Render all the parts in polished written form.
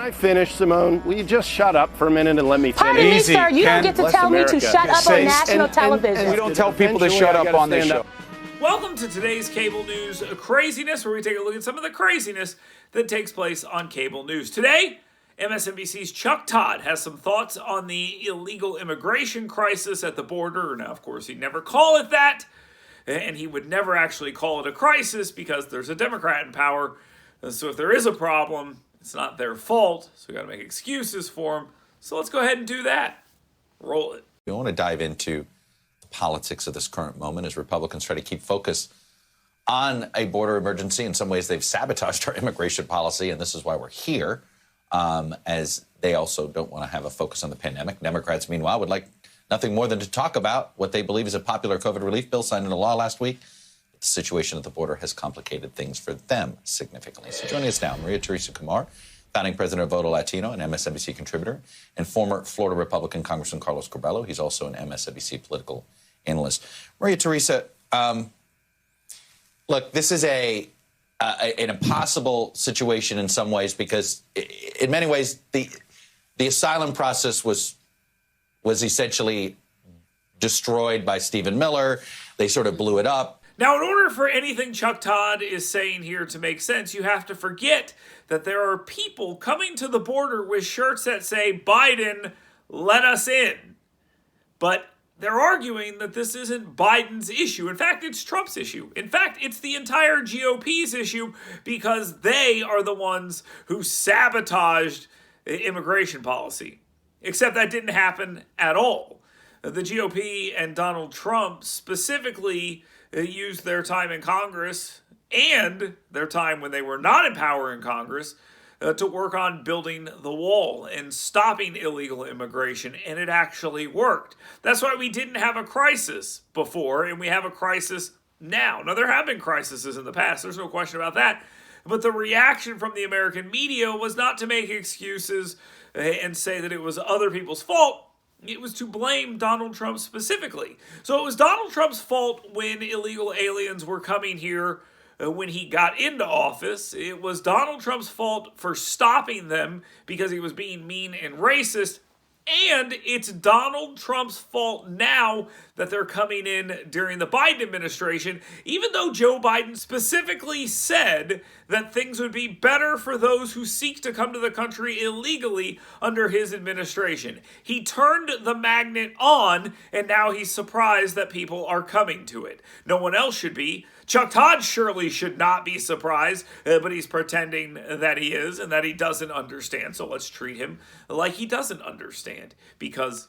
Can I finish, Simone? Will you just shut up for a minute and let me finish? Pardon me, sir. You don't get to tell me to shut up on national television. And we don't tell people to shut up on this show. Welcome to today's cable news craziness, where we take a look at some of the craziness that takes place on cable news. Today, MSNBC's Chuck Todd has some thoughts on the illegal immigration crisis at the border. Now, of course, he'd never call it that, and he would never actually call it a crisis because there's a Democrat in power. So if there is a problem, it's not their fault, so we got to make excuses for them. So let's go ahead and do that. Roll it. We want to dive into the politics of this current moment as Republicans try to keep focus on a border emergency. In some ways, they've sabotaged our immigration policy, and this is why we're here, as they also don't want to have a focus on the pandemic. Democrats, meanwhile, would like nothing more than to talk about what they believe is a popular COVID relief bill signed into law last week. The situation at the border has complicated things for them significantly. So joining us now, Maria Teresa Kumar, founding president of Voto Latino, an MSNBC contributor, and former Florida Republican Congressman Carlos Curbelo. He's also an MSNBC political analyst. Maria Teresa, look, this is an impossible situation in some ways because, in many ways, the asylum process was essentially destroyed by Stephen Miller. They sort of blew it up. Now, in order for anything Chuck Todd is saying here to make sense, you have to forget that there are people coming to the border with shirts that say, Biden, let us in. But they're arguing that this isn't Biden's issue. In fact, it's Trump's issue. In fact, it's the entire GOP's issue because they are the ones who sabotaged immigration policy. Except that didn't happen at all. The GOP and Donald Trump specifically used their time in Congress and their time when they were not in power in Congress to work on building the wall and stopping illegal immigration, and it actually worked. That's why we didn't have a crisis before, and we have a crisis now. Now, there have been crises in the past, there's no question about that, but the reaction from the American media was not to make excuses and say that it was other people's fault. It was to blame Donald Trump specifically. So it was Donald Trump's fault when illegal aliens were coming here when he got into office. It was Donald Trump's fault for stopping them because he was being mean and racist. And it's Donald Trump's fault now that they're coming in during the Biden administration, even though Joe Biden specifically said that things would be better for those who seek to come to the country illegally under his administration. He turned the magnet on, and now he's surprised that people are coming to it. No one else should be. Chuck Todd surely should not be surprised, but he's pretending that he is and that he doesn't understand. So let's treat him like he doesn't understand, because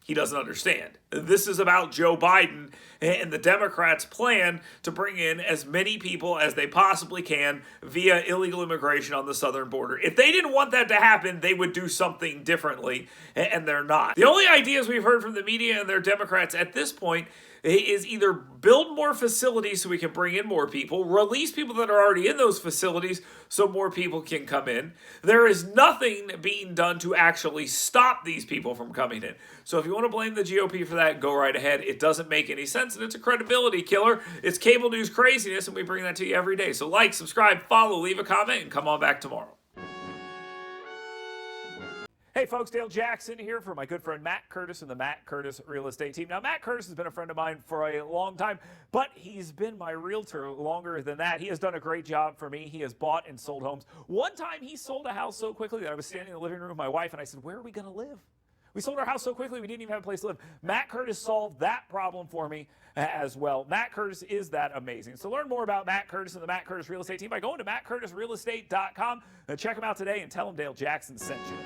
he doesn't understand. This is about Joe Biden and the Democrats' plan to bring in as many people as they possibly can via illegal immigration on the southern border. If they didn't want that to happen, they would do something differently, and they're not. The only ideas we've heard from the media and their Democrats at this point is either build more facilities so we can bring in more people, release people that are already in those facilities so more people can come in. There is nothing being done to actually stop these people from coming in. So if you want to blame the GOP for that, go right ahead. It doesn't make any sense, and it's a credibility killer. It's cable news craziness, and we bring that to you every day. So like, subscribe, follow, leave a comment, and come on back tomorrow. Hey folks, Dale Jackson here for my good friend Matt Curtis and the Matt Curtis Real Estate Team. Now, Matt Curtis has been a friend of mine for a long time, but he's been my realtor longer than that. He has done a great job for me. He has bought and sold homes. One time he sold a house so quickly that I was standing in the living room with my wife and I said, where are we going to live? We sold our house so quickly we didn't even have a place to live. Matt Curtis solved that problem for me as well. Matt Curtis is that amazing. So learn more about Matt Curtis and the Matt Curtis Real Estate Team by going to mattcurtisrealestate.com. Check him out today and tell him Dale Jackson sent you.